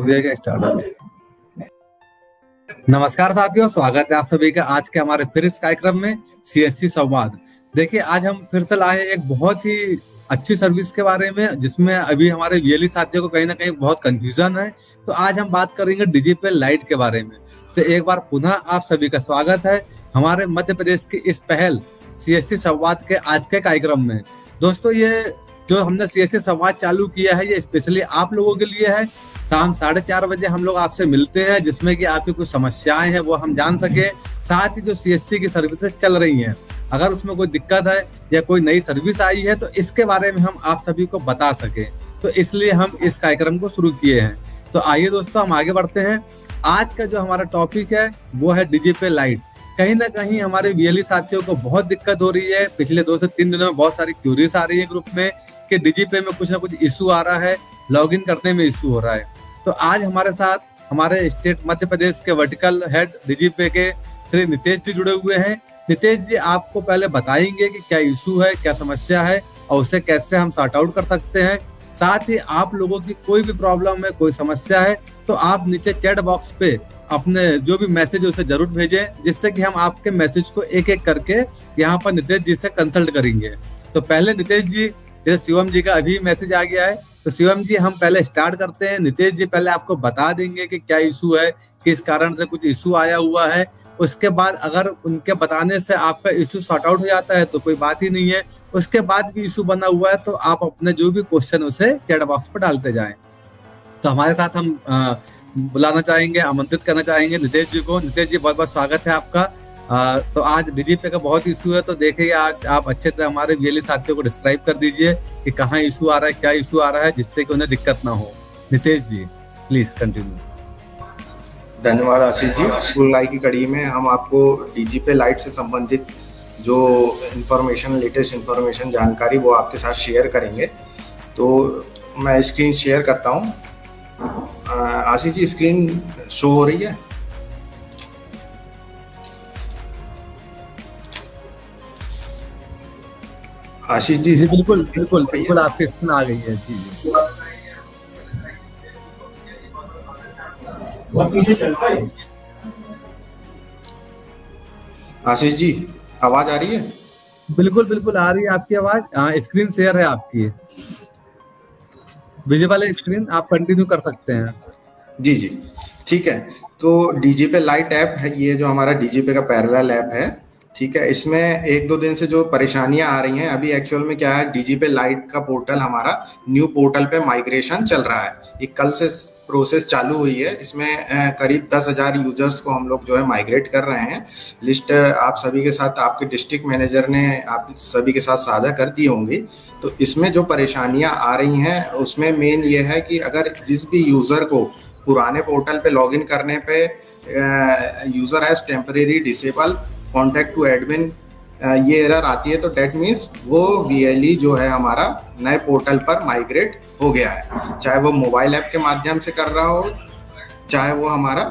दिया स्टार्ट। नमस्कार साथियों, स्वागत है आप सभी का आज के हमारे फिर इस कार्यक्रम में सीएससी संवाद। देखिए, आज हम फिर से लाए एक बहुत ही अच्छी सर्विस के बारे में, जिसमें अभी हमारे वीएलई साथियों को कहीं ना कहीं बहुत कंफ्यूजन है। तो आज हम बात करेंगे डिजिपल लाइट के बारे में। तो एक बार पुनः आप सभी का स्वागत है हमारे मध्य प्रदेश की इस पहल सीएससी संवाद के आज के कार्यक्रम में। दोस्तों, ये जो हमने सीएससी संवाद चालू किया है, ये स्पेशली आप लोगों के लिए है। शाम 4:30 बजे हम लोग आपसे मिलते हैं, जिसमें कि आपकी कुछ समस्याएं हैं वो हम जान सके। साथ ही जो सीएससी की सर्विसेज चल रही हैं, अगर उसमें कोई दिक्कत है या कोई नई सर्विस आई है तो इसके बारे में हम आप सभी को बता सके। तो इसलिए हम इस कार्यक्रम को शुरू किए हैं। तो आइए दोस्तों, हम आगे बढ़ते हैं। आज का जो हमारा टॉपिक है वो है डिजिपल लाइट। कहीं ना कहीं हमारे वीएलई साथियों को बहुत दिक्कत हो रही है। पिछले 2 से 3 दिनों में बहुत सारी क्यूरीज आ रही है ग्रुप में कि डीजीपे में कुछ ना कुछ इशू आ रहा है, लॉगिन करने में इशू हो रहा है। तो आज हमारे साथ हमारे स्टेट मध्य प्रदेश के वर्टिकल हेड डीजीपे के श्री नितेश जी जुड़े हुए हैं। नितेश जी आपको पहले बताएंगे कि क्या इशू है, क्या समस्या है और उसे कैसे हम सॉर्ट आउट कर सकते हैं। साथ ही आप लोगों की कोई भी प्रॉब्लम है, कोई समस्या है, तो आप नीचे चैट बॉक्स पे अपने जो भी मैसेज है उसे जरूर भेजें, जिससे कि हम आपके मैसेज को एक एक करके यहाँ पर नितेश जी से कंसल्ट करेंगे। तो पहले नितेश जी, जैसे शिवम जी का अभी मैसेज आ गया है, तो शिवम जी हम पहले स्टार्ट करते हैं। नितेश जी पहले आपको बता देंगे कि क्या इशू है, किस कारण से कुछ इशू आया हुआ है। उसके बाद अगर उनके बताने से आपका इशू सॉर्ट आउट हो जाता है तो कोई बात ही नहीं है। उसके बाद भी इशू बना हुआ है तो आप अपने जो भी क्वेश्चन उसे चैट बॉक्स पर डालते जाएं। तो हमारे साथ हम बुलाना चाहेंगे, आमंत्रित करना चाहेंगे नितेश जी को। नितेश जी, बहुत बहुत स्वागत है आपका। तो आज डीजीपे का बहुत इशू है, तो देखिए आज आप अच्छे तरह हमारे वीएलई साथियों को डिस्क्राइब कर दीजिए कि कहाँ इशू आ रहा है, क्या इशू आ रहा है, जिससे कि उन्हें दिक्कत ना हो। नितेश जी प्लीज कंटिन्यू। धन्यवाद आशीष जी। स्कूल लाइफ की कड़ी में हम आपको डीजीपे लाइट से संबंधित जो इन्फॉर्मेशन, लेटेस्ट इन्फॉर्मेशन, जानकारी वो आपके साथ शेयर करेंगे। तो मैं स्क्रीन शेयर करता हूँ। आशीष जी, स्क्रीन शो हो रही है? आशीष जी बिल्कुल बिल्कुल बिल्कुल आपकी स्क्रीन आ गई है जी। आशीष जी, आवाज आ रही है? बिल्कुल बिल्कुल आ रही है आपकी आवाज। स्क्रीन शेयर है आपकी, विजिबल है स्क्रीन, आप कंटिन्यू कर सकते हैं। जी जी, ठीक है। तो डीजीपे लाइट ऐप है, ये जो हमारा डीजीपे का पैरेलल ऐप है, ठीक है। इसमें 1-2 दिन से जो परेशानियां आ रही हैं, अभी एक्चुअल में क्या है, डीजीपे लाइट का पोर्टल हमारा न्यू पोर्टल पे माइग्रेशन चल रहा है। ये कल से प्रोसेस चालू हुई है। इसमें करीब 10,000 यूजर्स को हम लोग जो है माइग्रेट कर रहे हैं। लिस्ट आप सभी के साथ, आपके डिस्ट्रिक्ट मैनेजर ने आप सभी के साथ साझा कर दी होंगी। तो इसमें जो परेशानियां आ रही हैं उसमें मेन ये है कि अगर जिस भी यूजर को पुराने पोर्टल पे लॉगिन करने पे user has temporary disable contact to admin ये एरर आती है, तो डेट मीन्स वो वीएलई जो है हमारा नए पोर्टल पर माइग्रेट हो गया है। चाहे वो मोबाइल ऐप के माध्यम से कर रहा हो, चाहे वो हमारा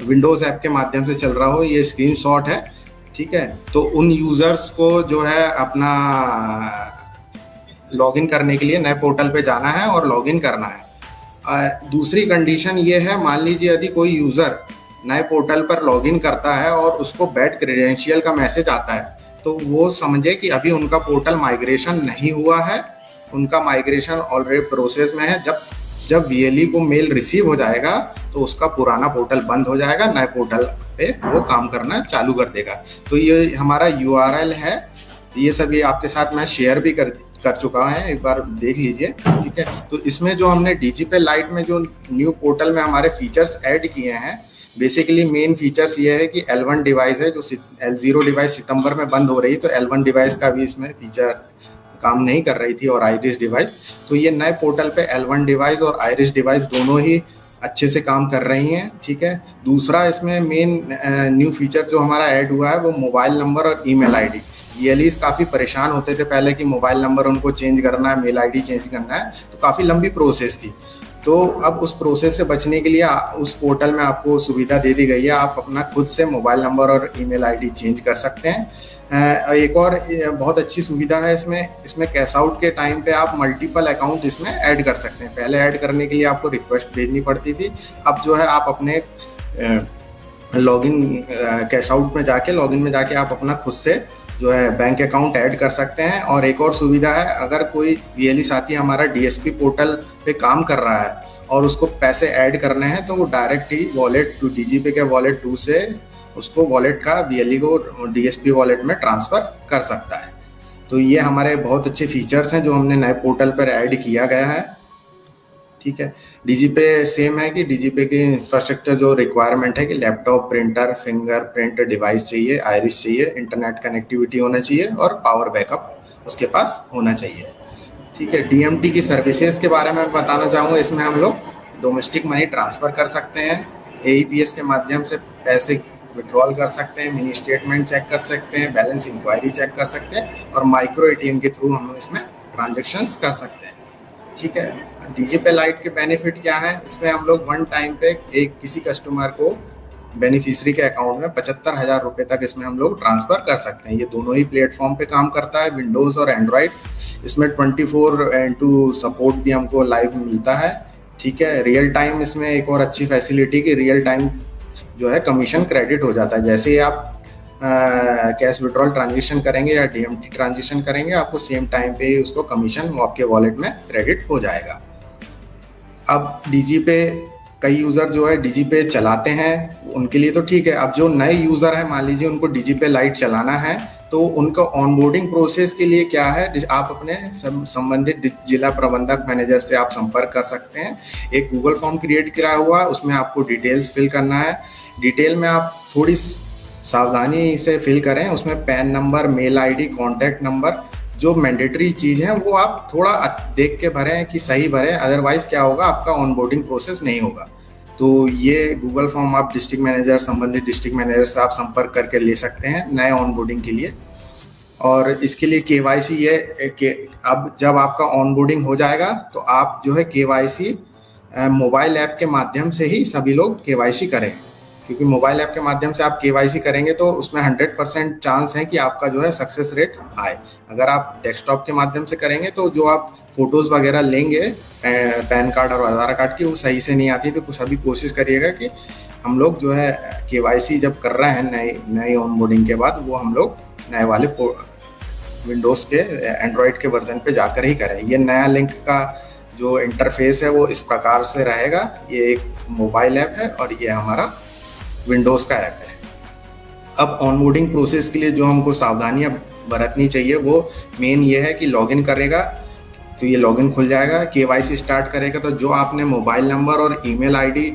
विंडोज ऐप के माध्यम से चल रहा हो। ये स्क्रीनशॉट है, ठीक है। तो उन यूजर्स को जो है अपना लॉगिन करने के लिए नए पोर्टल पे जाना है और लॉगिन करना है। दूसरी कंडीशन ये है, मान लीजिए यदि कोई यूजर नए पोर्टल पर लॉगिन करता है और उसको बैड क्रेडेंशियल का मैसेज आता है, तो वो समझे कि अभी उनका पोर्टल माइग्रेशन नहीं हुआ है, उनका माइग्रेशन ऑलरेडी प्रोसेस में है। जब वीएलई को मेल रिसीव हो जाएगा तो उसका पुराना पोर्टल बंद हो जाएगा, नए पोर्टल पे वो काम करना चालू कर देगा। तो ये हमारा यूआरएल है, ये सभी आपके साथ मैं शेयर भी कर चुका है, एक बार देख लीजिए, ठीक है। तो इसमें जो हमने डीजीपे लाइट में जो न्यू पोर्टल में हमारे फीचर्स ऐड किए हैं, बेसिकली मेन फीचर्स ये है कि L1 डिवाइस है, जो L0 डिवाइस सितंबर में बंद हो रही, तो L1 डिवाइस का भी इसमें फीचर काम नहीं कर रही थी, और आइरिस डिवाइस। तो ये नए पोर्टल पे L1 डिवाइस और आइरिस डिवाइस दोनों ही अच्छे से काम कर रही हैं, ठीक है। दूसरा इसमें मेन न्यू फीचर जो हमारा ऐड हुआ है वो मोबाइल नंबर और ईमेल आईडी। वीएलईज काफ़ी परेशान होते थे पहले कि मोबाइल नंबर उनको चेंज करना है, मेल आईडी चेंज करना है, तो काफ़ी लंबी प्रोसेस थी। तो अब उस प्रोसेस से बचने के लिए उस पोर्टल में आपको सुविधा दे दी गई है, आप अपना खुद से मोबाइल नंबर और ईमेल आईडी चेंज कर सकते हैं। एक और बहुत अच्छी सुविधा है इसमें कैश आउट के टाइम पे आप मल्टीपल अकाउंट इसमें ऐड कर सकते हैं। पहले ऐड करने के लिए आपको रिक्वेस्ट भेजनी पड़ती थी, अब जो है आप अपने लॉगिन कैश आउट में जाके लॉगिन में जाके आप अपना खुद से जो है बैंक अकाउंट ऐड कर सकते हैं। और एक और सुविधा है, अगर कोई वीएलई साथी हमारा डीएसपी पोर्टल पे काम कर रहा है और उसको पैसे ऐड करने हैं तो वो डायरेक्ट ही वॉलेट टू डीजीपे के वॉलेट 2 से उसको वॉलेट का वीएलई को डीएसपी वॉलेट में ट्रांसफ़र कर सकता है। तो ये हमारे बहुत अच्छे फीचर्स हैं जो हमने नए पोर्टल पर ऐड किया गया है। ठीक है, डीजीपे सेम है कि डीजीपे की इंफ्रास्ट्रक्चर जो रिक्वायरमेंट है कि लैपटॉप, प्रिंटर, फिंगरप्रिंट डिवाइस चाहिए, आइरिस चाहिए, इंटरनेट कनेक्टिविटी होना चाहिए और पावर बैकअप उसके पास होना चाहिए। ठीक है, डीएमटी की सर्विसेज के बारे में बताना चाहूँगा। इसमें हम लोग डोमेस्टिक मनी ट्रांसफ़र कर सकते हैं, एईपीएस के माध्यम से पैसे विड्रॉल कर सकते हैं, मिनी स्टेटमेंट चेक कर सकते हैं, बैलेंस इंक्वायरी चेक कर सकते हैं और माइक्रो एटीएम के थ्रू हम लोग इसमें ट्रांजेक्शन्स कर सकते हैं। ठीक है, डीजीपे लाइट के बेनिफिट क्या है, इसमें हम लोग वन टाइम पे एक किसी कस्टमर को बेनिफिशियरी के अकाउंट में 75,000 रुपये तक इसमें हम लोग ट्रांसफ़र कर सकते हैं। ये दोनों ही प्लेटफॉर्म पे काम करता है, विंडोज़ और एंड्रॉयड। इसमें 24/2 सपोर्ट भी हमको लाइव मिलता है। ठीक है, रियल टाइम इसमें एक और अच्छी फैसिलिटी कि रियल टाइम जो है कमीशन क्रेडिट हो जाता है। जैसे ही आप कैश विड्रॉल ट्रांजेक्शन करेंगे या डीएमटी ट्रांजेक्शन करेंगे, आपको सेम टाइम पे ही उसको कमीशन आपके वॉलेट में क्रेडिट हो जाएगा। अब डीजीपे कई यूज़र जो है डीजीपे चलाते हैं, उनके लिए तो ठीक है। अब जो नए यूज़र हैं, मान लीजिए उनको डीजीपे लाइट चलाना है, तो उनका ऑनबोर्डिंग प्रोसेस के लिए क्या है, आप अपने संबंधित जिला प्रबंधक मैनेजर से आप संपर्क कर सकते हैं। एक गूगल फॉर्म क्रिएट किया हुआ है, उसमें आपको डिटेल्स फिल करना है। डिटेल में आप थोड़ी सावधानी से फिल करें, उसमें PAN number, mail ID, contact number, जो मैंडेटरी चीज़ है वो आप थोड़ा देख के भरें कि सही भरें, अदरवाइज़ क्या होगा, आपका ऑनबोर्डिंग प्रोसेस नहीं होगा। तो ये गूगल फॉर्म आप डिस्ट्रिक्ट मैनेजर, संबंधित डिस्ट्रिक्ट मैनेजर से आप संपर्क करके ले सकते हैं नए ऑनबोर्डिंग के लिए। और इसके लिए केवाईसी ये अब जब आपका ऑनबोर्डिंग हो जाएगा तो आप जो है केवाईसी मोबाइल ऐप के माध्यम से ही सभी लोग केवाईसी करें, क्योंकि मोबाइल ऐप के माध्यम से आप केवाईसी करेंगे तो उसमें 100% चांस है कि आपका जो है सक्सेस रेट आए। अगर आप डेस्कटॉप के माध्यम से करेंगे तो जो आप फोटोज़ वगैरह लेंगे पैन कार्ड और आधार कार्ड की, वो सही से नहीं आती। तो सभी कोशिश करिएगा कि हम लोग जो है केवाईसी जब कर रहे हैं नई ऑनबोर्डिंग के बाद, वो हम लोग नए वाले विंडोज़ के एंड्रॉयड के वर्जन पे जाकर ही करें। ये नया लिंक का जो इंटरफेस है वो इस प्रकार से रहेगा। ये एक मोबाइल ऐप है और ये हमारा विंडोज़ का ऐप है। अब ऑनबोर्डिंग प्रोसेस के लिए जो हमको सावधानियां बरतनी चाहिए वो मेन ये है कि लॉगिन करेगा तो ये लॉगिन खुल जाएगा, केवाईसी स्टार्ट करेगा तो जो आपने मोबाइल नंबर और ईमेल आईडी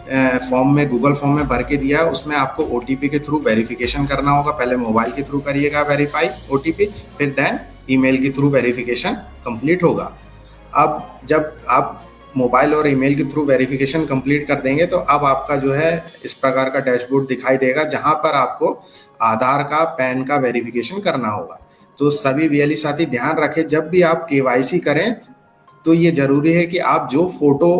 फॉर्म में गूगल फॉर्म में भर के दिया है उसमें आपको ओटीपी के थ्रू वेरिफिकेशन करना होगा। पहले मोबाइल के थ्रू करिएगा वेरीफाई ओटीपी, फिर देन ईमेल के थ्रू वेरिफिकेशन कंप्लीट होगा। अब जब आप मोबाइल और ईमेल के थ्रू वेरिफिकेशन कंप्लीट कर देंगे तो अब आपका जो है इस प्रकार का डैशबोर्ड दिखाई देगा, जहां पर आपको आधार का, पैन का वेरिफिकेशन करना होगा। तो सभी वीएलई साथी ध्यान रखें, जब भी आप केवाईसी करें तो ये जरूरी है कि आप जो फोटो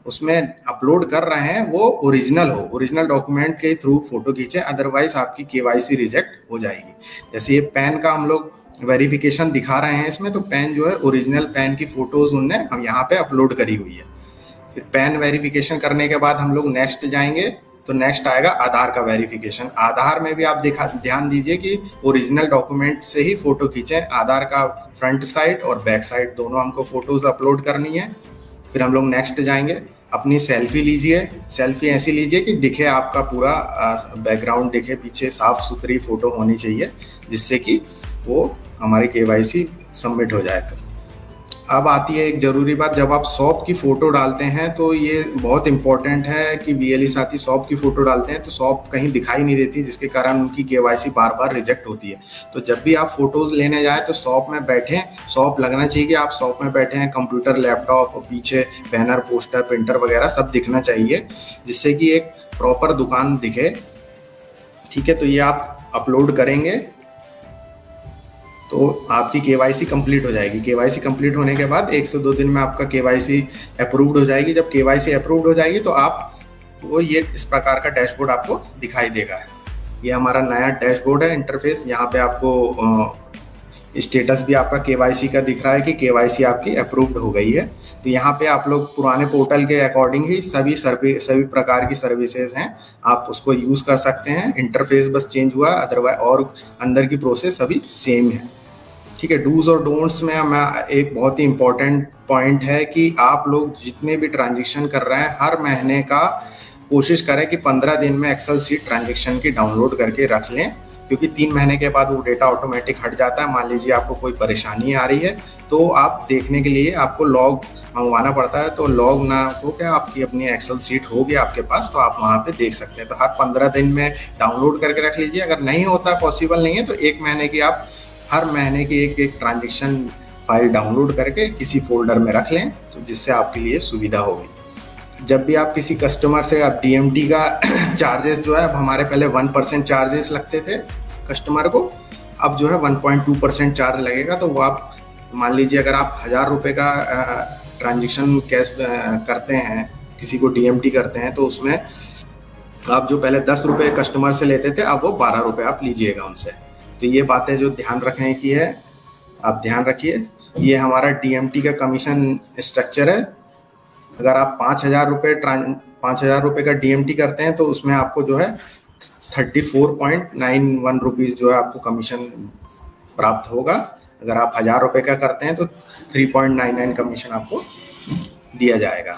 उसमें अपलोड कर रहे हैं वो ओरिजिनल हो, ओरिजिनल डॉक्यूमेंट के थ्रू फोटो खींचे, अदरवाइज आपकी केवाईसी रिजेक्ट हो जाएगी। जैसे ये पैन का हम लोग वेरिफिकेशन दिखा रहे हैं इसमें, तो पैन जो है ओरिजिनल पैन की फोटोज उनने हम यहाँ पे अपलोड करी हुई है। फिर पैन वेरिफिकेशन करने के बाद हम लोग नेक्स्ट जाएंगे तो नेक्स्ट आएगा आधार का वेरिफिकेशन। आधार में भी आप ध्यान दीजिए कि ओरिजिनल डॉक्यूमेंट से ही फोटो खींचें। आधार का फ्रंट साइड और बैक साइड दोनों हमको फोटोज अपलोड करनी है। फिर हम लोग नेक्स्ट जाएंगे, अपनी सेल्फी लीजिए। सेल्फी ऐसी लीजिए कि दिखे आपका पूरा बैकग्राउंड दिखे, पीछे साफ सुथरी फोटो होनी चाहिए जिससे कि वो हमारी केवाईसी सबमिट हो जाएगा। अब आती है एक ज़रूरी बात, जब आप शॉप की फ़ोटो डालते हैं तो ये बहुत इंपॉर्टेंट है कि वीएलई साथी शॉप की फ़ोटो डालते हैं तो शॉप कहीं दिखाई नहीं देती, जिसके कारण उनकी केवाईसी बार बार रिजेक्ट होती है। तो जब भी आप फ़ोटोज़ लेने जाएँ तो शॉप में बैठें, शॉप लगना चाहिए कि आप शॉप में बैठे हैं, कंप्यूटर, लैपटॉप, पीछे बैनर, पोस्टर, प्रिंटर वगैरह सब दिखना चाहिए, जिससे कि एक प्रॉपर दुकान दिखे। ठीक है, तो ये आप अपलोड करेंगे तो आपकी केवाईसी कंप्लीट हो जाएगी। केवाईसी कंप्लीट होने के बाद 1 से 2 दिन में आपका केवाईसी अप्रूव्ड हो जाएगी। जब केवाईसी अप्रूव्ड हो जाएगी तो आप वो ये इस प्रकार का डैशबोर्ड आपको दिखाई देगा। ये हमारा नया डैशबोर्ड है इंटरफेस। यहाँ पे आपको स्टेटस भी आपका केवाईसी का दिख रहा है कि केवाईसी आपकी अप्रूव्ड हो गई है। तो यहाँ पे आप लोग पुराने पोर्टल के अकॉर्डिंग ही सभी प्रकार की सर्विसेज हैं, आप उसको यूज़ कर सकते हैं। इंटरफेस बस चेंज हुआ, अदरवाइज और अंदर की प्रोसेस सभी सेम है। ठीक है, डूज और डोंट्स में मैं एक बहुत ही इंपॉर्टेंट पॉइंट है कि आप लोग जितने भी ट्रांजेक्शन कर रहे हैं हर महीने का कोशिश करें कि 15 दिन में एक्सेल सीट ट्रांजेक्शन की डाउनलोड करके रख लें, क्योंकि 3 महीने के बाद वो डेटा ऑटोमेटिक हट जाता है। मान लीजिए आपको कोई परेशानी आ रही है तो आप देखने के लिए आपको लॉग मंगवाना पड़ता है, तो लॉग ना हो क्या आपकी अपनी एक्सेल सीट होगी आपके पास, तो आप वहाँ पे देख सकते हैं। तो हर 15 दिन में डाउनलोड करके रख लीजिए। अगर नहीं होता, पॉसिबल नहीं है, तो 1 महीने की आप हर महीने की एक ट्रांजेक्शन फाइल डाउनलोड करके किसी फोल्डर में रख लें, तो जिससे आपके लिए सुविधा होगी। जब भी आप किसी कस्टमर से आप डीएमटी का चार्जेस जो है, अब हमारे पहले 1% चार्जेस लगते थे कस्टमर को, अब जो है 1.2% चार्ज लगेगा। तो वो आप मान लीजिए अगर आप 1000 रुपये का ट्रांजेक्शन कैश करते हैं, किसी को डीएमटी करते हैं, तो उसमें आप जो पहले 10 रुपये कस्टमर से लेते थे, अब वो 12 रुपये आप लीजिएगा उनसे। तो ये बातें जो ध्यान रखने की है, आप ध्यान रखिए। ये हमारा डीएमटी का कमीशन स्ट्रक्चर है। अगर आप 5,000 रुपये का डीएमटी करते हैं तो उसमें आपको जो है 34.91 रुपीज़ जो है आपको कमीशन प्राप्त होगा। अगर आप 1000 रुपये का करते हैं तो 3.99 कमीशन आपको दिया जाएगा।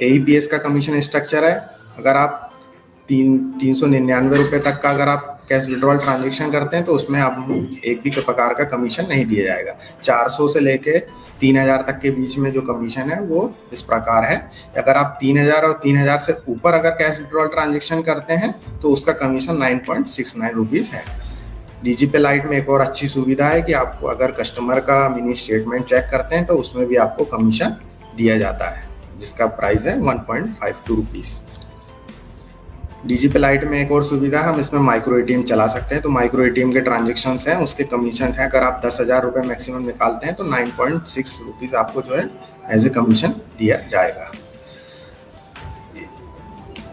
एईपीएस का कमीशन स्ट्रक्चर है। अगर आप 399 रुपये तक का अगर आप कैश विड्रॉल ट्रांजेक्शन करते हैं तो उसमें आप एक भी प्रकार का कमीशन नहीं दिया जाएगा। 400 से लेके 3000 तक के बीच में जो कमीशन है वो इस प्रकार है। अगर आप 3000 और 3000 से ऊपर अगर कैश विड्रॉल ट्रांजेक्शन करते हैं तो उसका कमीशन 9.69 रुपीज़ है। डीजीपे लाइट में एक और अच्छी सुविधा है कि आपको अगर कस्टमर का मिनी स्टेटमेंट चेक करते हैं तो उसमें भी आपको कमीशन दिया जाता है, जिसका प्राइस है 1.52 रुपीज़। डीजीपे लाइट में एक और सुविधा है, हम इसमें माइक्रो एटीएम चला सकते हैं। तो माइक्रो एटीएम के ट्रांजेक्शन्स हैं, उसके कमीशन है। अगर आप 10,000 रुपये मैक्सिमम निकालते हैं तो 9.6 रुपीज़ आपको जो है एज ए कमीशन दिया जाएगा।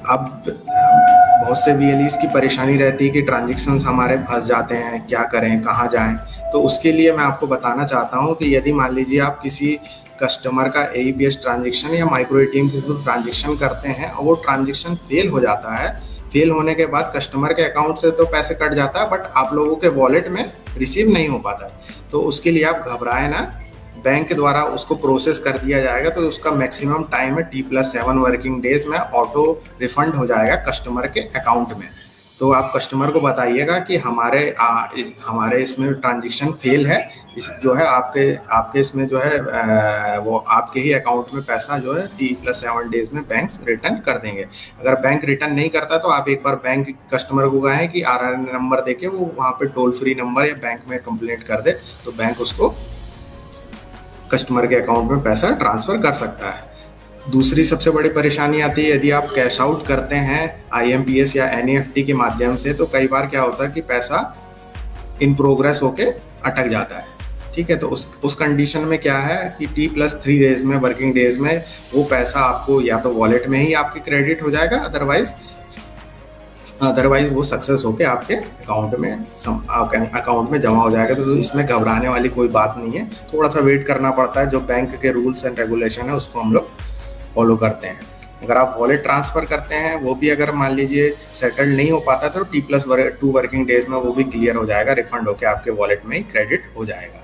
अब बहुत से वीएलईज की परेशानी रहती है कि ट्रांजेक्शन्स हमारे फंस जाते हैं, क्या करें, कहाँ जाएं। तो उसके लिए मैं आपको बताना चाहता हूँ कि यदि मान लीजिए आप किसी कस्टमर का एईपीएस ट्रांजेक्शन या माइक्रो एटीएम के थ्रू ट्रांजेक्शन करते हैं और वो ट्रांजेक्शन फेल हो जाता है, फेल होने के बाद कस्टमर के अकाउंट से तो पैसे कट जाता है, बट आप लोगों के वॉलेट में रिसीव नहीं हो पाता है। तो उसके लिए आप घबराएं ना, बैंक के द्वारा उसको प्रोसेस कर दिया जाएगा। तो उसका मैक्सिमम टाइम है T+7 वर्किंग डेज में ऑटो रिफंड हो जाएगा कस्टमर के अकाउंट में। तो आप कस्टमर को बताइएगा कि हमारे इसमें ट्रांजेक्शन फेल है, इस जो है आपके इसमें जो है वो आपके ही अकाउंट में पैसा जो है T+7 डेज में बैंक रिटर्न कर देंगे। अगर बैंक रिटर्न नहीं करता तो आप एक बार बैंक कस्टमर को कहें कि RRN नंबर देके वो वहाँ पे टोल फ्री नंबर या बैंक में कंप्लेंट कर दे, तो बैंक उसको कस्टमर के अकाउंट में पैसा ट्रांसफ़र कर सकता है। दूसरी सबसे बड़ी परेशानी आती है यदि आप कैश आउट करते हैं IMPS या NEFT के माध्यम से, तो कई बार क्या होता है कि पैसा इन प्रोग्रेस होके अटक जाता है। ठीक है, तो उस कंडीशन में क्या है कि T+3 डेज में वर्किंग डेज में वो पैसा आपको या तो वॉलेट में ही आपके क्रेडिट हो जाएगा, अदरवाइज वो सक्सेस होके आपके अकाउंट में जमा हो जाएगा। तो इसमें घबराने वाली कोई बात नहीं है, थोड़ा सा वेट करना पड़ता है। जो बैंक के रूल्स एंड रेगुलेशन है उसको हम लोग फॉलो करते हैं। अगर आप वॉलेट ट्रांसफ़र करते हैं, वो भी अगर मान लीजिए सेटल्ड नहीं हो पाता तो T+2 वर्किंग डेज में वो भी क्लियर हो जाएगा, रिफंड होकर आपके वॉलेट में ही क्रेडिट हो जाएगा।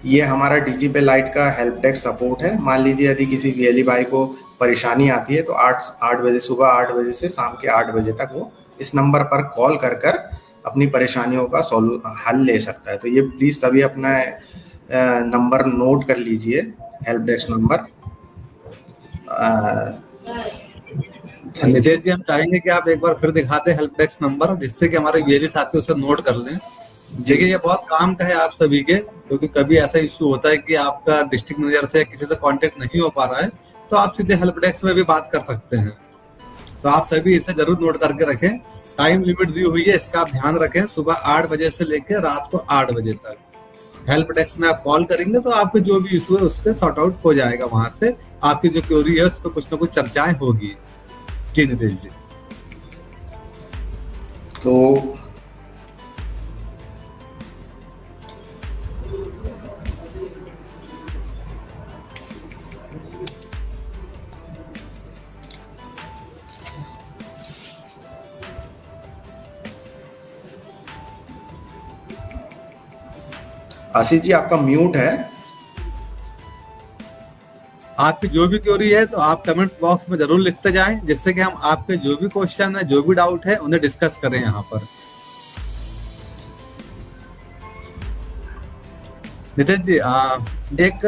ये हमारा डीजीपे लाइट का हेल्प डेस्क सपोर्ट है। मान लीजिए यदि किसी वीएलई भाई को परेशानी आती है तो 8 बजे सुबह 8 बजे से शाम के 8 बजे तक वो इस नंबर पर कॉल कर अपनी परेशानियों का हल ले सकता है। तो ये प्लीज़ सभी अपना नंबर नोट कर लीजिए, हेल्प डेस्क नंबर। नितेश जी, हम चाहेंगे कि आप एक बार फिर दिखा दें हेल्प डेस्क नंबर, जिससे कि हमारे वीएलई साथी उसे नोट कर लें। देखिए, ये बहुत काम का है आप सभी के, क्योंकि कभी ऐसा इश्यू होता है कि आपका डिस्ट्रिक्ट मैनेजर से किसी से कांटेक्ट नहीं हो पा रहा है, तो आप सीधे हेल्प डेस्क में भी बात कर सकते हैं। तो आप सभी इसे जरूर नोट करके रखें। टाइम लिमिट दी हुई है, इसका आप ध्यान रखें। सुबह 8 बजे से लेकर रात को 8 बजे तक हेल्प डेस्क में आप कॉल करेंगे तो आपके जो भी इशू है उसके सॉर्ट आउट हो जाएगा, वहां से आपकी जो क्वेरी है उस पर कुछ ना कुछ चर्चाएं होगी। जी नितेश जी। तो आशीष जी आपका म्यूट है। आपकी जो भी क्वेरी है तो आप कमेंट्स बॉक्स में जरूर लिखते जाएं, जिससे कि हम आपके जो भी क्वेश्चन है, जो भी डाउट है, उन्हें डिस्कस करें यहाँ पर। नितेश जी, एक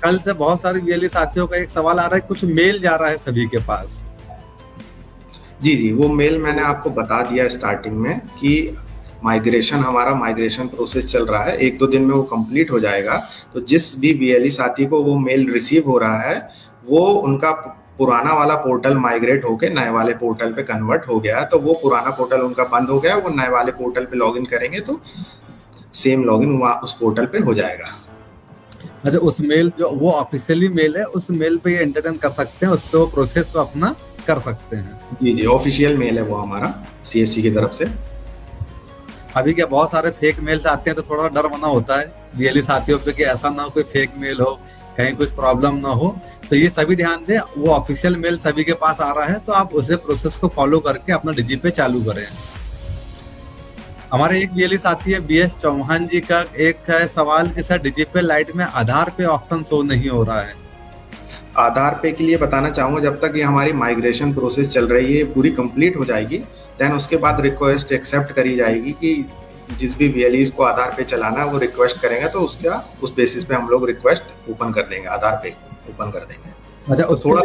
कल से बहुत सारे वीएलई साथियों का एक सवाल आ रहा है, कुछ मेल जा रहा है सभी के पास। जी जी, वो मेल मैंने आपको बता दिया स्टार्टिंग में कि हमारा माइग्रेशन प्रोसेस चल रहा है, 1-2 दिन में वो कंप्लीट हो जाएगा। तो जिस भी वीएलई साथी को वो मेल रिसीव हो रहा है, वो उनका पुराना वाला पोर्टल माइग्रेट होके नए वाले पोर्टल पे कन्वर्ट हो गया। तो वो पुराना पोर्टल उनका बंद हो गया, वो नए वाले पोर्टल पे लॉगिन करेंगे तो सेम लॉगिन वहाँ उस पोर्टल पे हो जाएगा। अच्छा, उस मेल जो वो ऑफिशियली मेल है, उस मेल पे ये एंटरटेन कर सकते हैं, उस पे वो प्रोसेस को अपना कर सकते हैं। जी जी, ऑफिशियल मेल है वो हमारा सीएससी की तरफ से। अभी क्या बहुत सारे फेक मेल्स आते हैं, तो थोड़ा डर बना होता है वीएलई साथियों पे कि ऐसा ना हो कोई फेक मेल हो, कहीं कुछ प्रॉब्लम ना हो। तो ये सभी ध्यान दें, वो ऑफिशियल मेल सभी के पास आ रहा है, तो आप उसे प्रोसेस को फॉलो करके अपना डीजी पे चालू करें। हमारे एक वीएलई साथी है बीएस चौहान जी का एक है सवाल कि सर डीजी पे लाइट में आधार पे ऑप्शन शो नहीं हो रहा है। आधार पे के लिए बताना चाहूंगा, जब तक ये हमारी माइग्रेशन प्रोसेस चल रही है, पूरी कंप्लीट हो जाएगी, देन उसके बाद रिक्वेस्ट एक्सेप्ट करी जाएगी कि जिस भी वीएलईज को आधार पे चलाना है वो रिक्वेस्ट करेंगे, तो उस बेसिस पे हम लोग रिक्वेस्ट ओपन कर देंगे, आधार पे ओपन कर देंगे। अच्छा, तो थोड़ा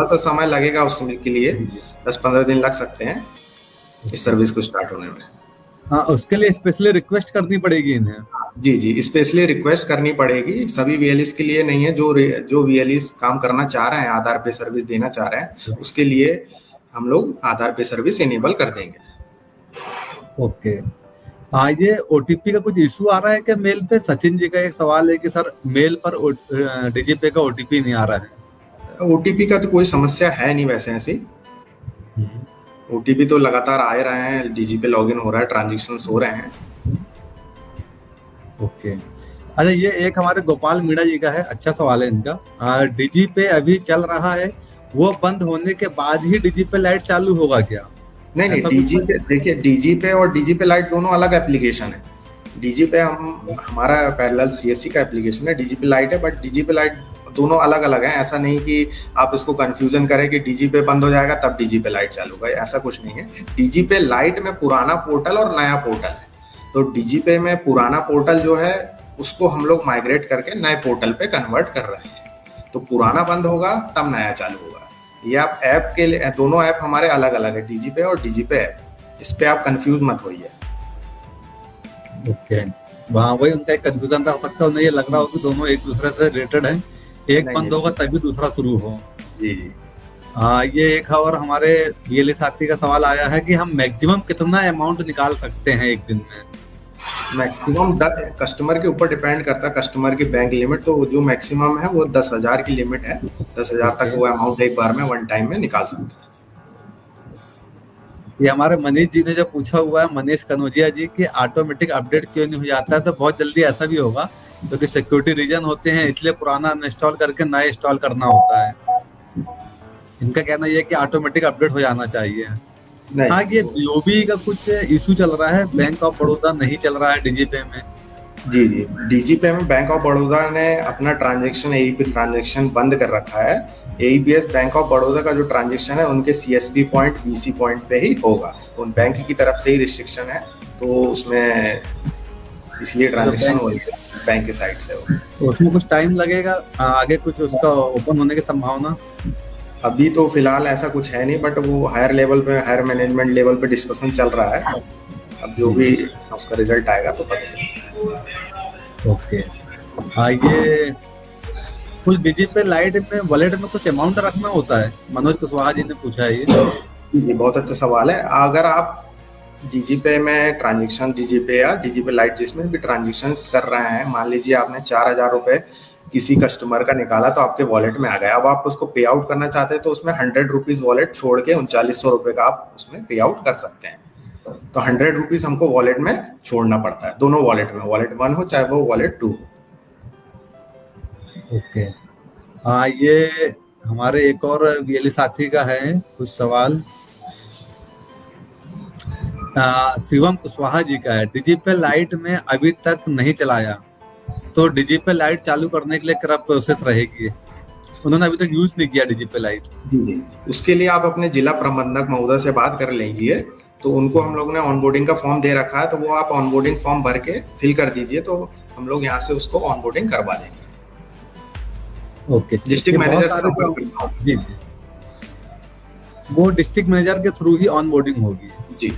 सा समय लगेगा उसके लिए, 10-15 दिन लग सकते हैं इस सर्विस को स्टार्ट होने में। हाँ, उसके लिए स्पेशली रिक्वेस्ट करनी पड़ेगी इन्हें। जी जी, स्पेशली रिक्वेस्ट करनी पड़ेगी, सभी वीएलईज के लिए नहीं है। जो वीएलईज काम करना चाह रहे हैं, आधार पे सर्विस देना चाह रहे हैं, उसके लिए हम लोग आधार पे सर्विस इनेबल कर देंगे। ओके। हाँ, ये ओटीपी का कुछ इशू आ रहा है क्या मेल पे? सचिन जी का एक सवाल है कि सर मेल पर डीजी पे का ओटीपी नहीं आ रहा है। ओटीपी का तो कोई समस्या है नहीं वैसे ऐसी। ओटीपी तो लगातार आ रहे हैं, डीजी पे लॉगिन हो रहा है, ट्रांजैक्शन हो रहे हैं। ओके। अच्छा, ये एक हमारे गोपाल मीणा जी का है, अच्छा सवाल है इनका। डीजी पे अभी चल रहा है, वो बंद होने के बाद ही डीजी पे लाइट चालू होगा क्या? नहीं, डीजी पे देखिए, डीजी पे और डीजी पे लाइट दोनों अलग एप्लीकेशन है। डीजी पे हमारा पैरेलल सीएससी का एप्लीकेशन है, डीजी पे लाइट है, बट डीजी पे लाइट दोनों अलग अलग हैं। ऐसा नहीं कि आप इसको कंफ्यूजन करें कि डीजी पे बंद हो जाएगा तब डीजी पे लाइट चालू होगा, ऐसा कुछ नहीं है। डीजी पे लाइट में पुराना पोर्टल और नया पोर्टल है। तो डीजी पे में पुराना पोर्टल जो है उसको हम लोग माइग्रेट करके नए पोर्टल पे कन्वर्ट कर रहे हैं। तो पुराना बंद होगा तब नया चालू होगा। ये आप ऐप के लिए, दोनों ऐप हमारे अलग अलग है, डीजी पे और डीजी पे ऐप, इस पे आप कंफ्यूज मत होइए। ओके, वहाँ वही उनका एक कंफ्यूजन था, हो सकता है उन्हें ये लग रहा हो कि दोनों एक दूसरे से रिलेटेड हैं, एक बंद होगा तभी दूसरा शुरू हो। जी जी। ये एक और हमारे वीएलई साथी का सवाल आया है कि हम मैक्सिमम कितना अमाउंट निकाल सकते हैं एक दिन में? मैक्सिमम कस्टमर के ऊपर डिपेंड करता है, कस्टमर की बैंक लिमिट। तो जो मैक्सिमम है वो 10,000 की लिमिट है, 10,000 तक वो अमाउंट एक बार में वन टाइम में निकाल सकते हैं। ये हमारे मनीष जी ने जो पूछा हुआ है, मनीष कनौजिया जी, कि ऑटोमेटिक अपडेट क्यों नहीं हो जाता है? तो बहुत जल्दी ऐसा भी होगा क्योंकि सिक्योरिटी रीजन होते हैं, इसलिए पुराना अनइंस्टॉल करके नया इंस्टॉल करना होता है। इनका कहना यह है कि ऑटोमेटिक अपडेट हो जाना चाहिए। हाँ, ये बीओबी का कुछ इशू चल रहा है, बैंक ऑफ बड़ौदा नहीं चल रहा है डीजी पे में। जी जी, डीजी पे में बैंक ऑफ बड़ौदा ने अपना ट्रांजैक्शन, एईपी ट्रांजैक्शन बंद कर रखा है। एईपीएस बैंक ऑफ बड़ौदा का जो ट्रांजैक्शन है उनके सीएसपी पॉइंट, बीसी पॉइंट पे ही होगा। उन बैंक की तरफ से ही रिस्ट्रिक्शन है, तो उसमें इसलिए ट्रांजैक्शन हो रही है बैंक की साइड से। तो उसमें कुछ टाइम लगेगा, आगे कुछ उसका ओपन होने की संभावना? अभी तो फिलहाल ऐसा कुछ है नहीं, बट वो हायर लेवल पे, हायर मैनेजमेंट लेवल पे डिस्कशन चल रहा है। अब जो भी उसका रिजल्ट आएगा तो पता चलेगा। ओके। ये कुछ डीजी पे लाइट में वॉलेट में कुछ अमाउंट रखना होता है, मनोज कुशवाहा जी ने पूछा है ये। बहुत अच्छा सवाल है। अगर आप डीजीपे में ट्रांजेक्शन, डीजीपे या डीजीपे लाइट जिसमें भी ट्रांजेक्शन कर रहे हैं, मान लीजिए आपने 4,000 रुपये किसी कस्टमर का निकाला तो आपके वॉलेट में आ गया। अब आप उसको पे आउट करना चाहते हैं तो उसमें 100 रुपीज वॉलेट छोड़ के 3900 रुपये का आप उसमें पे आउट कर सकते हैं। तो 100 रुपीज हमको वॉलेट में छोड़ना पड़ता है, दोनों वॉलेट में, वॉलेट 1 हो चाहे वो वॉलेट 2 हो। ओके। हाँ, ये हमारे एक और वीएलई साथी का है कुछ सवाल। शिवम कुशवाहा जी का है, डिजिपे लाइट में अभी तक नहीं चलाया, तो डिजिपे लाइट चालू करने के लिए क्या प्रोसेस रहेगी? उन्होंने अभी तक यूज नहीं किया डिजिपे लाइट। जी जी, उसके लिए आप अपने जिला प्रबंधक महोदय से बात कर लीजिए। तो उनको हम लोग ने ऑनबोर्डिंग का फॉर्म दे रखा है, तो वो आप ऑनबोर्डिंग फॉर्म भर के फिल कर दीजिए, तो हम लोग यहाँ से उसको ऑनबोर्डिंग करवा देंगे। ओके, डिस्ट्रिक्ट मैनेजर जी जी, वो डिस्ट्रिक्ट मैनेजर के थ्रू ही ऑनबोर्डिंग होगी। जी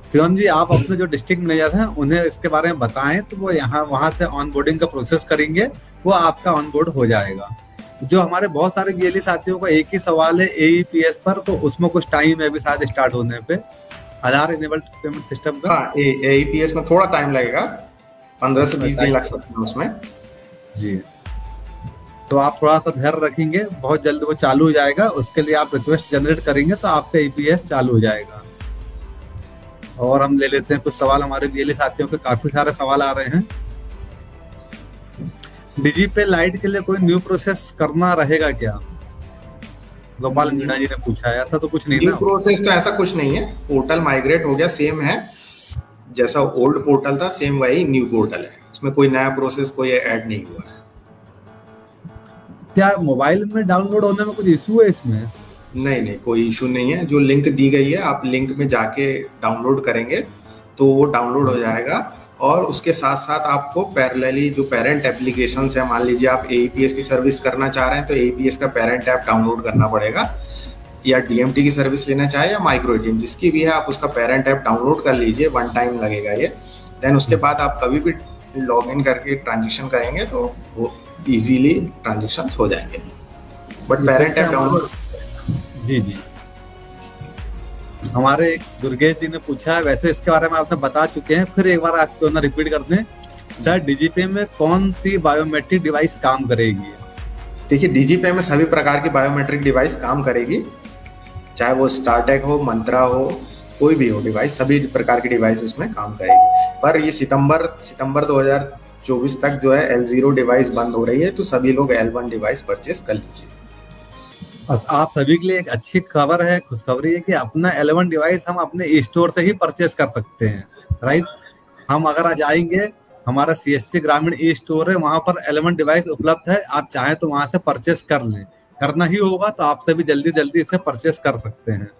शिवम जी, आप अपने जो डिस्ट्रिक्ट मैनेजर हैं उन्हें इसके बारे में बताएं, तो वो यहाँ वहां से ऑनबोर्डिंग का प्रोसेस करेंगे, वो आपका ऑनबोर्ड हो जाएगा। जो हमारे बहुत सारे वीएलई साथियों का एक ही सवाल है एईपीएस पर, तो उसमें कुछ टाइम है अभी शायद स्टार्ट होने पे, आधार इनेबल्ड पेमेंट सिस्टम का। हाँ, एईपीएस में थोड़ा टाइम लगेगा, 15 से 20 दिन लग सकते हैं उसमें। जी, तो आप थोड़ा सा धैर्य रखेंगे, बहुत जल्द वो चालू हो जाएगा। उसके लिए आप रिक्वेस्ट जनरेट करेंगे तो आपका ईपीएस चालू हो जाएगा। और हम ले लेते हैं कुछ सवाल, हमारे वीएलई साथियों के काफी सारे सवाल आ रहे हैं। डिजिपे लाइट के लिए कोई न्यू प्रोसेस करना रहेगा क्या? गोपाल मीणा जी ने पूछा है। ऐसा तो कुछ नहीं न्यू ना? प्रोसेस तो ऐसा कुछ नहीं है, पोर्टल माइग्रेट हो गया, सेम है जैसा ओल्ड पोर्टल था, सेम वही न्यू पोर्टल है, उसमें कोई नया प्रोसेस कोई ऐड नहीं हुआ है। क्या मोबाइल में डाउनलोड होने में कुछ इशू है इसमें? नहीं नहीं, कोई इशू नहीं है। जो लिंक दी गई है, आप लिंक में जाके डाउनलोड करेंगे तो वो डाउनलोड हो जाएगा। और उसके साथ साथ आपको पैरेलली जो पेरेंट एप्लीकेशंस है, मान लीजिए आप एईपीएस की सर्विस करना चाह रहे हैं तो एईपीएस का पेरेंट ऐप डाउनलोड करना पड़ेगा, या डीएमटी की सर्विस लेना चाहे या माइक्रो एटीएम जिसकी भी है, आप उसका पेरेंट ऐप डाउनलोड कर लीजिए। 1 टाइम लगेगा ये। देन उसके बाद आप कभी भी लॉग इन करके ट्रांजेक्शन करेंगे तो वो इजीली ट्रांजेक्शन हो जाएंगे। But parent app download. जी जी, हमारे एक दुर्गेश जी ने पूछा है, वैसे इसके बारे में आपने बता चुके हैं, फिर एक बार आप क्यों ना रिपीट कर दें। सर, डीजीपे में कौन सी बायोमेट्रिक डिवाइस काम करेगी? देखिए, डीजीपे में सभी प्रकार की बायोमेट्रिक डिवाइस काम करेगी, चाहे वो स्टारटेक हो, मंत्रा हो, कोई भी हो डिवाइस, सभी प्रकार की डिवाइस उसमें काम करेगी। पर ये सितंबर 2024 तक जो है L0 डिवाइस बंद हो रही है, तो सभी लोग L1 डिवाइस परचेस कर लीजिए। आप सभी के लिए एक अच्छी खबर है, खुशखबरी है कि अपना L1 डिवाइस हम अपने स्टोर से ही परचेस कर सकते हैं। राइट, हम अगर आज आएंगे, हमारा सीएससी ग्रामीण ई स्टोर है, वहां पर L1 डिवाइस उपलब्ध है। आप चाहें तो वहां से परचेस कर लें, करना ही होगा तो आपसे भी जल्दी जल्दी इसे परचेस कर सकते हैं।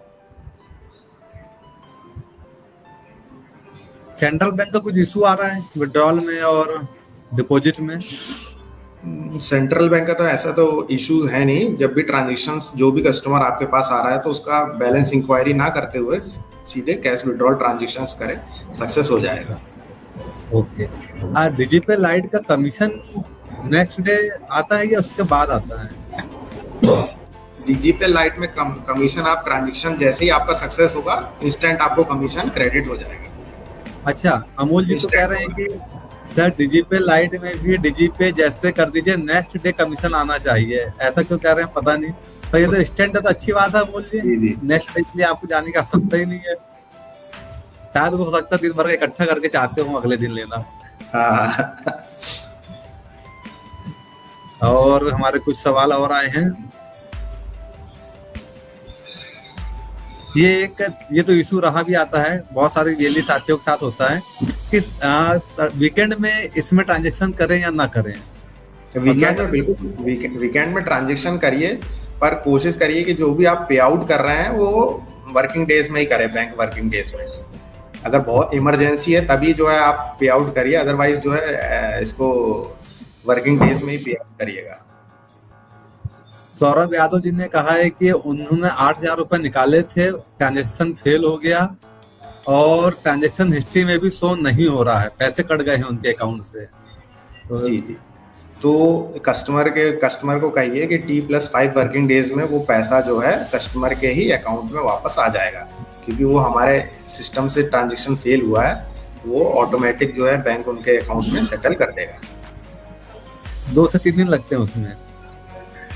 सेंट्रल बैंक का कुछ इशू आ रहा है विड्रॉल में और डिपॉजिट में? सेंट्रल बैंक का तो ऐसा तो इश्यूज है नहीं। जब भी ट्रांजेक्शंस, जो भी कस्टमर आपके पास आ रहा है तो उसका बैलेंस इंक्वायरी ना करते हुए सीधे कैश विड्रॉल ट्रांजेक्शंस करें, सक्सेस हो जाएगा। ओके। डिजिपे लाइट का कमीशन नेक्स्ट डे आता है या उसके बाद आता है? डीजीपे लाइट में कमीशन, आप ट्रांजेक्शन जैसे ही आपका सक्सेस होगा, इंस्टेंट आपको कमीशन क्रेडिट हो जाएगा। अच्छा, अमोल जी तो कह रहे हैं कि सर डिजिपे लाइट में भी डिजिपे जैसे कर दीजिए, नेक्स्ट डे कमीशन आना चाहिए। ऐसा क्यों कह रहे हैं पता नहीं, तो ये तो स्टैंड है तो अच्छी बात है अमोल जी। नेक्स्ट डे के लिए आपको जाने की आवश्यकता ही नहीं है। शायद हो सकता है दिन भर का इकट्ठा करके चाहते हो अगले दिन लेना। और हमारे कुछ सवाल और आए हैं। ये तो इशू रहा भी आता है, बहुत सारे वीएलई साथियों के साथ होता है कि वीकेंड में इसमें ट्रांजेक्शन करें या ना करें। वीकेंड में बिल्कुल वीकेंड में ट्रांजेक्शन करिए, पर कोशिश करिए कि जो भी आप पे आउट कर रहे हैं वो वर्किंग डेज में ही करें, बैंक वर्किंग डेज में। अगर बहुत इमरजेंसी है तभी जो है आप पे आउट करिए, अदरवाइज जो है इसको वर्किंग डेज में ही पे आउट करिएगा। सौरभ यादव जी ने कहा है कि उन्होंने 8,000 रुपए निकाले थे, ट्रांजेक्शन फेल हो गया और ट्रांजेक्शन हिस्ट्री में भी शो नहीं हो रहा है, पैसे कट गए हैं उनके अकाउंट से। तो जी जी, तो कस्टमर को कहिए कि T+5 वर्किंग डेज में वो पैसा जो है कस्टमर के ही अकाउंट में वापस आ जाएगा, क्योंकि वो हमारे सिस्टम से ट्रांजेक्शन फेल हुआ है, वो ऑटोमेटिक जो है बैंक उनके अकाउंट में सेटल कर देगा। 2 से 3 दिन लगते हैं उसमें?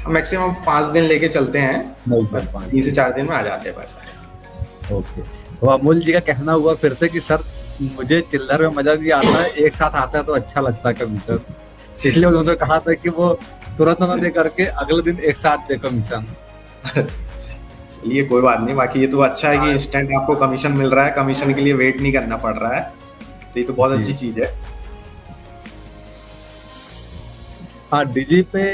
मैक्सिमम 5 दिन लेके चलते हैं, नहीं सर, 5 3 से 4 दिन में आ जाते हैं पैसा। ओके। तो अमूल जी का कहना हुआ फिर से कि सर मुझे चिल्लर में मजा नहीं आता है, एक साथ आता है तो अच्छा लगता है कमीशन, इसलिए उन्होंने कहा था कि वो तुरंत ना दे करके अगले दिन एक साथ दे कमीशन। चलिए कोई बात नहीं, बाकी ये तो अच्छा है कि इंस्टेंट आपको कमीशन मिल रहा है, कमीशन के लिए वेट नहीं करना पड़ रहा है, तो ये तो बहुत अच्छी चीज है। हाँ, डिजी पे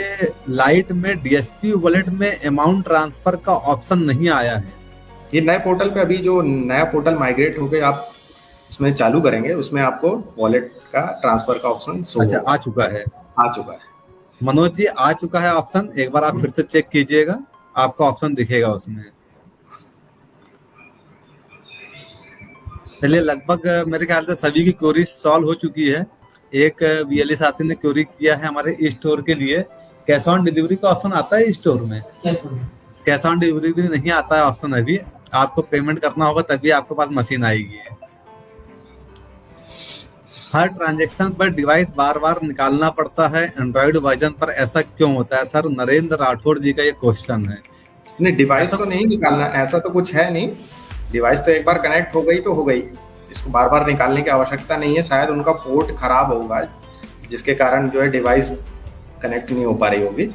लाइट में डीएसपी वॉलेट में अमाउंट ट्रांसफर का ऑप्शन नहीं आया है। ये नए पोर्टल पे, अभी जो नया पोर्टल माइग्रेट होके आप उसमें चालू करेंगे, उसमें आपको वॉलेट का ट्रांसफर का ऑप्शन अच्छा आ चुका है? आ चुका है मनोज जी, आ चुका है ऑप्शन, एक बार आप फिर से चेक कीजिएगा, आपका ऑप्शन दिखेगा उसमें। चलिए, लगभग मेरे ख्याल से सभी की क्वेरी सॉल्व हो चुकी है। एक वीएलई साथी ने क्वेरी किया है हमारे ई स्टोर के लिए, कैश ऑन डिलीवरी का ऑप्शन आता है स्टोर में? कैश ऑन डिलीवरी भी नहीं आता है ऑप्शन अभी, आपको पेमेंट करना होगा तभी आपके पास मशीन आएगी। हर ट्रांजैक्शन पर डिवाइस बार बार निकालना पड़ता है एंड्रॉइड वर्जन पर, ऐसा क्यों होता है सर? नरेंद्र राठौर जी का ये क्वेश्चन है। नहीं, डिवाइस तो नहीं निकालना, ऐसा तो कुछ है नहीं। डिवाइस तो एक बार कनेक्ट हो गई तो हो गई, इसको बार बार निकालने की आवश्यकता नहीं है। शायद उनका पोर्ट खराब होगा जिसके कारण जो है डिवाइस कनेक्ट नहीं हो पा रही होगी।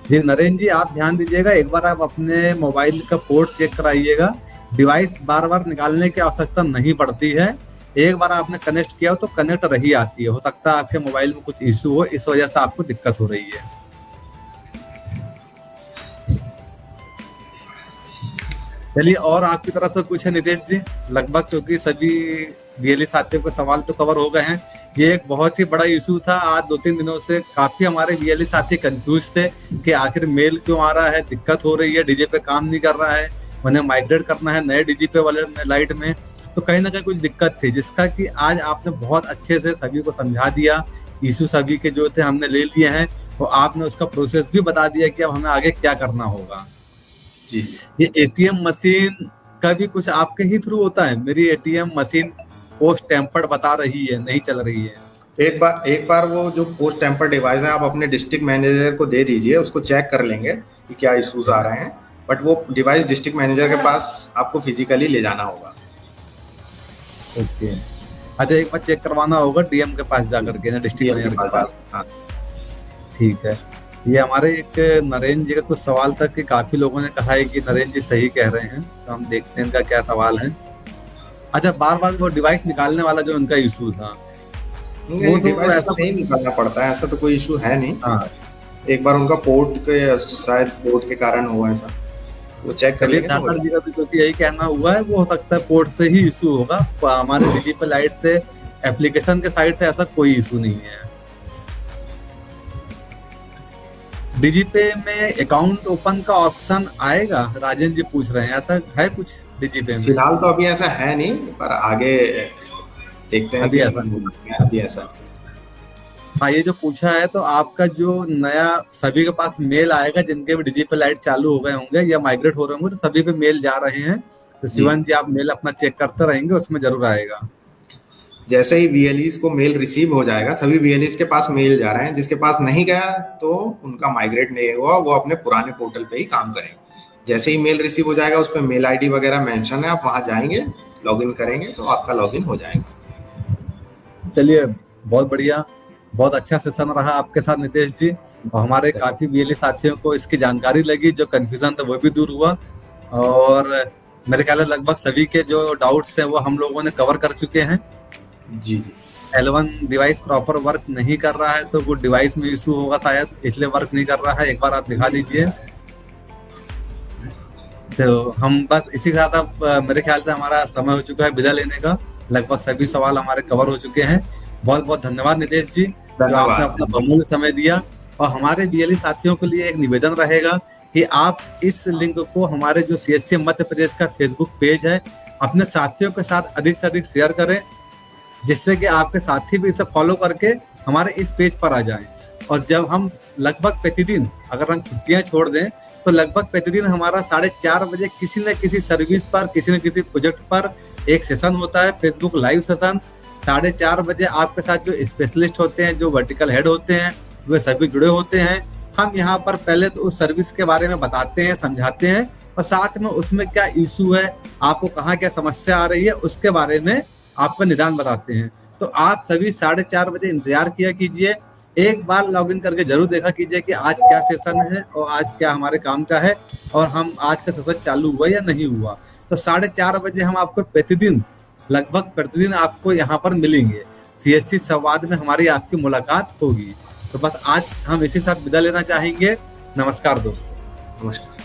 जी नरेंद्र जी, आप ध्यान दीजिएगा, एक बार आप अपने मोबाइल का पोर्ट चेक कराइएगा, डिवाइस बार बार निकालने की आवश्यकता नहीं पड़ती है। एक बार आपने कनेक्ट किया हो तो कनेक्ट रही आती है। हो सकता है आपके मोबाइल में कुछ इश्यू हो, इस वजह से आपको दिक्कत हो रही है। चलिए, और आपकी तरफ से कुछ है नितेश जी? लगभग, क्योंकि सभी वीएलई साथियों के सवाल तो कवर हो गए हैं। ये एक बहुत ही बड़ा इशू था, आज 2-3 दिनों से काफी हमारे वीएलई साथी कंफ्यूज थे कि आखिर मेल क्यों आ रहा है, दिक्कत हो रही है, डीजे पे काम नहीं कर रहा है, उन्हें माइग्रेट करना है नए डीजी पे वाले लाइट में, तो कहीं ना कहीं कुछ दिक्कत थी, जिसका कि आज आपने बहुत अच्छे से सभी को समझा दिया। इशू सभी के जो थे हमने ले लिए हैं, तो आपने उसका प्रोसेस भी बता दिया कि अब हमें आगे क्या करना होगा। जी, ये एटीएम मशीन का भी कुछ आपके ही थ्रू होता है? मेरी एटीएम मशीन पोस्ट टेम्पर्ड बता रही है, नहीं चल रही है। एक बार वो जो पोस्ट टेम्पर डिवाइस है आप अपने डिस्ट्रिक्ट मैनेजर को दे दीजिए, उसको चेक कर लेंगे कि क्या इश्यूज आ रहे हैं। बट वो डिवाइस डिस्ट्रिक्ट मैनेजर के पास आपको फिजिकली ले जाना होगा। ओके, अच्छा, एक बार चेक करवाना होगा डीएम के पास जाकर के, डिस्ट्रिक्ट मैनेजर के पास। हाँ, ठीक है। ये हमारे एक नरेंद्र जी का कुछ सवाल था कि काफी लोगों ने कहा है कि नरेंद्र जी सही कह रहे हैं, तो हम देखते हैं इनका क्या सवाल है। अच्छा, बार बार वो डिवाइस निकालने वाला जो उनका इशू था, वो डिवाइस ऐसा नहीं निकालना पड़ता है, ऐसा तो कोई इशू है नहीं। हाँ, एक बार उनका पोर्ट के, शायद पोर्ट के कारण हुआ ऐसा, वो चेक कर लेंगे। ठाकर जी का भी क्योंकि यही कहना हुआ है, वो हो सकता है पोर्ट से ही इशू होगा, हमारे डीजी पे लाइट से एप्लीकेशन के साइड से ऐसा कोई इशू नहीं है। डीजी पे में अकाउंट ओपन का ऑप्शन आएगा, राजेंद्र जी पूछ रहे हैं, ऐसा है कुछ डीजी पे में? फिलहाल तो अभी ऐसा है नहीं, पर आगे देखते हैं। अभी ऐसा नहीं, अभी ऐसा। हाँ, ये जो पूछा है, तो आपका जो नया सभी के पास मेल आएगा जिनके भी डीजी पे लाइट चालू हो गए होंगे या माइग्रेट हो रहे होंगे, तो सभी पे मेल जा रहे हैं, तो शिवन जी आप मेल अपना चेक करते रहेंगे, उसमें जरूर आएगा। जैसे ही वीएलईस को मेल रिसीव हो जाएगा, सभी वीएलईस के पास मेल जा रहे हैं, जिसके पास नहीं गया तो उनका माइग्रेट नहीं हुआ, वो अपने पुराने पोर्टल पे ही काम करेंगे। जैसे ही मेल रिसीव हो जाएगा, उस पर मेल आईडी वगैरह मेंशन है, आप वहां जाएंगे, लॉगिन करेंगे तो आपका लॉगिन हो जाएगा। चलिए, बहुत बढ़िया, बहुत अच्छा सेशन रहा आपके साथ नितेश जी, और हमारे काफी वीएलई साथियों को इसकी जानकारी लगी, जो कंफ्यूजन था वो भी दूर हुआ, और मेरे ख्याल में लगभग सभी के जो डाउट्स हैं वो हम लोगों ने कवर कर चुके हैं। जी जी। L1 डिवाइस प्रॉपर वर्क नहीं कर रहा है, तो वो डिवाइस में इशू होगा शायद, इसलिए वर्क नहीं कर रहा है, एक बार आप दिखा दीजिए। तो हम बस इसी के साथ अब मेरे ख्याल से हमारा समय हो चुका है विदा लेने का, लगभग सभी सवाल हमारे कवर हो चुके हैं। बहुत बहुत धन्यवाद नितेश जी, जो आपने अपना बहुमूल्य समय दिया। और हमारे वीएलई साथियों के लिए एक निवेदन रहेगा कि आप इस लिंक को, हमारे जो सीएससी मध्य प्रदेश का फेसबुक पेज है, अपने साथियों के साथ अधिक से अधिक शेयर करें, जिससे कि आपके साथी भी इसे फॉलो करके हमारे इस पेज पर आ जाएं। और जब हम लगभग प्रतिदिन अगर हम छुट्टियां छोड़ दें तो लगभग प्रतिदिन हमारा 4:30 बजे किसी न किसी सर्विस पर, किसी न किसी प्रोजेक्ट पर एक सेशन होता है, फेसबुक लाइव सेशन। 4:30 बजे आपके साथ जो स्पेशलिस्ट होते हैं, जो वर्टिकल हेड होते हैं, वे सभी जुड़े होते हैं। हम यहाँ पर पहले तो उस सर्विस के बारे में बताते हैं, समझाते हैं, और साथ में उसमें क्या इशू है, आपको कहाँ क्या समस्या आ रही है, उसके बारे में आपको निदान बताते हैं। तो आप सभी 4:30 बजे इंतजार किया कीजिए। एक बार लॉगिन करके जरूर देखा कीजिए कि आज क्या सेशन है और आज क्या हमारे काम का है, और हम आज का सेशन चालू हुआ या नहीं हुआ। तो 4:30 बजे हम आपको लगभग प्रतिदिन आपको यहाँ पर मिलेंगे। CSC संवाद में हमारी आपकी मुलाकात होगी। तो बस आज हम इसी साथ विदा लेना चाहेंगे। नमस्कार दोस्तों। नमस्कार।